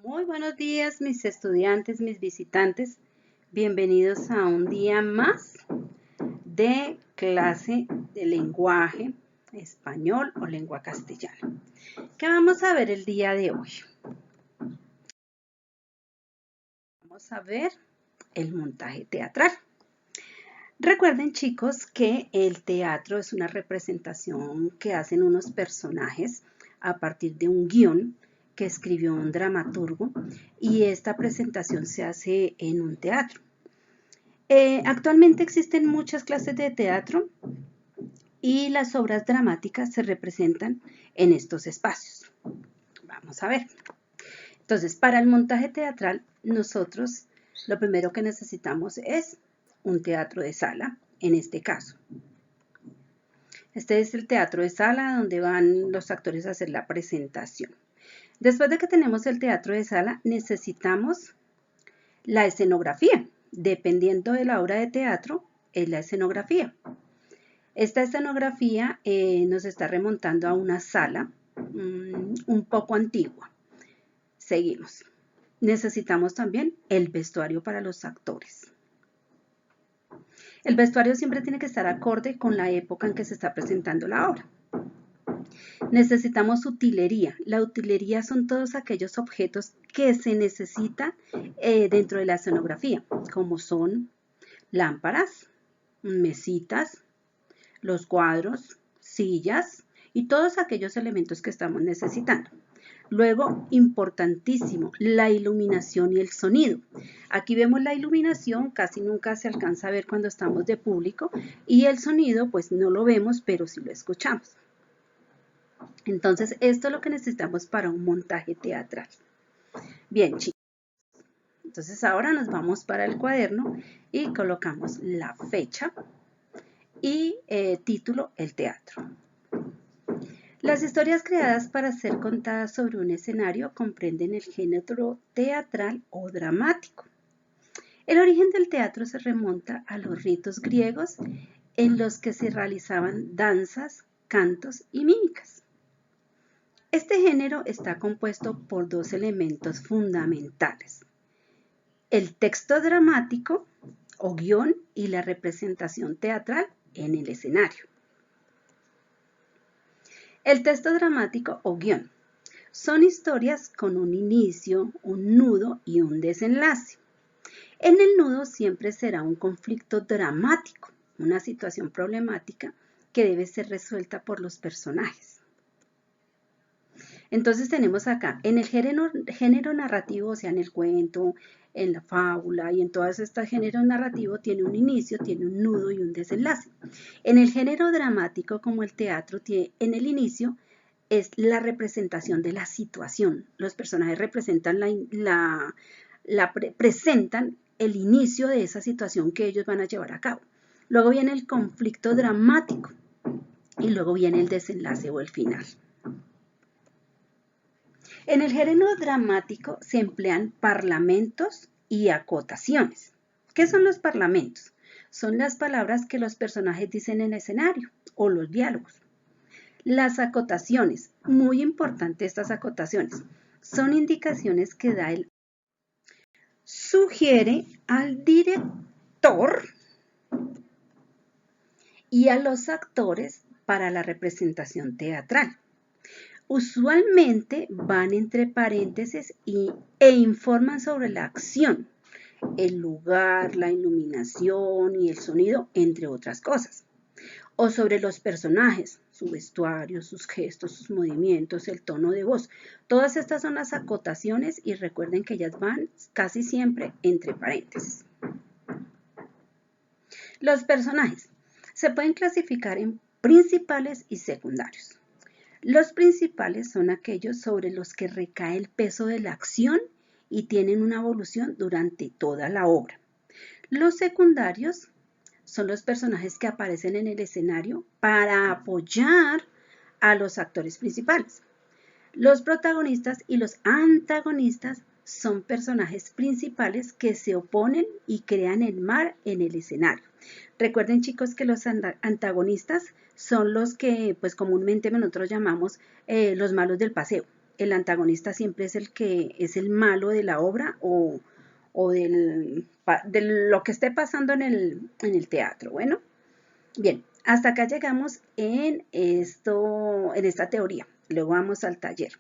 Muy buenos días, mis estudiantes, mis visitantes. Bienvenidos a un día más de clase de lenguaje español o lengua castellana. ¿Qué vamos a ver el día de hoy? Vamos a ver el montaje teatral. Recuerden, chicos, que el teatro es una representación que hacen unos personajes a partir de un guión que escribió un dramaturgo y esta presentación se hace en un teatro. Actualmente existen muchas clases de teatro y las obras dramáticas se representan en estos espacios. Vamos a ver. Entonces, para el montaje teatral, nosotros lo primero que necesitamos es un teatro de sala, en este caso. Este es el teatro de sala donde van los actores a hacer la presentación. Después de que tenemos el teatro de sala, necesitamos la escenografía. Dependiendo de la obra de teatro, es la escenografía. Esta escenografía nos está remontando a una sala un poco antigua. Seguimos. Necesitamos también el vestuario para los actores. El vestuario siempre tiene que estar acorde con la época en que se está presentando la obra. Necesitamos utilería. La utilería son todos aquellos objetos que se necesitan dentro de la escenografía, como son lámparas, mesitas, los cuadros, sillas y todos aquellos elementos que estamos necesitando. Luego, importantísimo, la iluminación y el sonido. Aquí vemos la iluminación, casi nunca se alcanza a ver cuando estamos de público, y el sonido, pues no lo vemos, pero sí lo escuchamos. Entonces, esto es lo que necesitamos para un montaje teatral. Bien, chicos. Entonces, ahora nos vamos para el cuaderno y colocamos la fecha y título, el teatro. Las historias creadas para ser contadas sobre un escenario comprenden el género teatral o dramático. El origen del teatro se remonta a los ritos griegos en los que se realizaban danzas, cantos y mímicas. Este género está compuesto por dos elementos fundamentales: el texto dramático o guión y la representación teatral en el escenario. El texto dramático o guión son historias con un inicio, un nudo y un desenlace. En el nudo siempre será un conflicto dramático, una situación problemática que debe ser resuelta por los personajes. Entonces tenemos acá, en el género narrativo, o sea, en el cuento, en la fábula y en todos estos géneros narrativos, tiene un inicio, tiene un nudo y un desenlace. En el género dramático, como el teatro, en el inicio es la representación de la situación. Los personajes representan presentan el inicio de esa situación que ellos van a llevar a cabo. Luego viene el conflicto dramático y luego viene el desenlace o el final. En el género dramático se emplean parlamentos y acotaciones. ¿Qué son los parlamentos? Son las palabras que los personajes dicen en el escenario o los diálogos. Las acotaciones, muy importante estas acotaciones, son indicaciones que da el sugiere al director y a los actores para la representación teatral. Usualmente van entre paréntesis e informan sobre la acción, el lugar, la iluminación y el sonido, entre otras cosas. O sobre los personajes, su vestuario, sus gestos, sus movimientos, el tono de voz. Todas estas son las acotaciones y recuerden que ellas van casi siempre entre paréntesis. Los personajes se pueden clasificar en principales y secundarios. Los principales son aquellos sobre los que recae el peso de la acción y tienen una evolución durante toda la obra. Los secundarios son los personajes que aparecen en el escenario para apoyar a los actores principales. Los protagonistas y los antagonistas son personajes principales que se oponen y crean el mal en el escenario. Recuerden, chicos, que los antagonistas son los que pues comúnmente nosotros llamamos los malos del paseo. el antagonista siempre es el que es el malo de la obra o de lo que esté pasando en el teatro. Bueno, bien, hasta acá llegamos en esta teoría. Luego vamos al taller.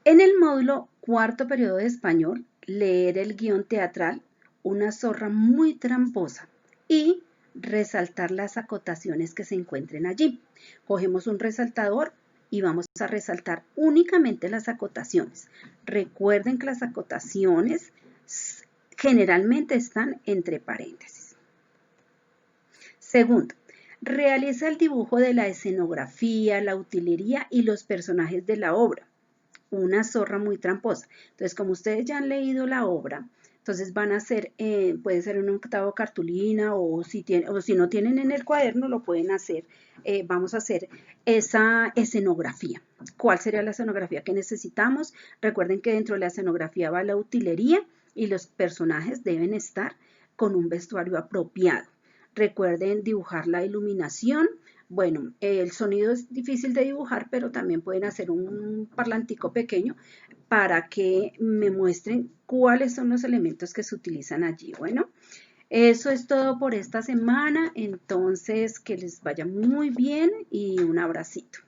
En el módulo cuarto periodo de español, leer el guión teatral, Una zorra muy tramposa, y resaltar las acotaciones que se encuentren allí. Cogemos un resaltador y vamos a resaltar únicamente las acotaciones. Recuerden que las acotaciones generalmente están entre paréntesis. Segundo, realiza el dibujo de la escenografía, la utilería y los personajes de la obra. Una zorra muy tramposa. Entonces, como ustedes ya han leído la obra, entonces van a hacer, puede ser en un octavo cartulina o si no tienen en el cuaderno, lo pueden hacer. Vamos a hacer esa escenografía. ¿Cuál sería la escenografía que necesitamos? Recuerden que dentro de la escenografía va la utilería y los personajes deben estar con un vestuario apropiado. Recuerden dibujar la iluminación. Bueno, el sonido es difícil de dibujar, pero también pueden hacer un parlantico pequeño para que me muestren cuáles son los elementos que se utilizan allí. Bueno, eso es todo por esta semana. Entonces, que les vaya muy bien y un abracito.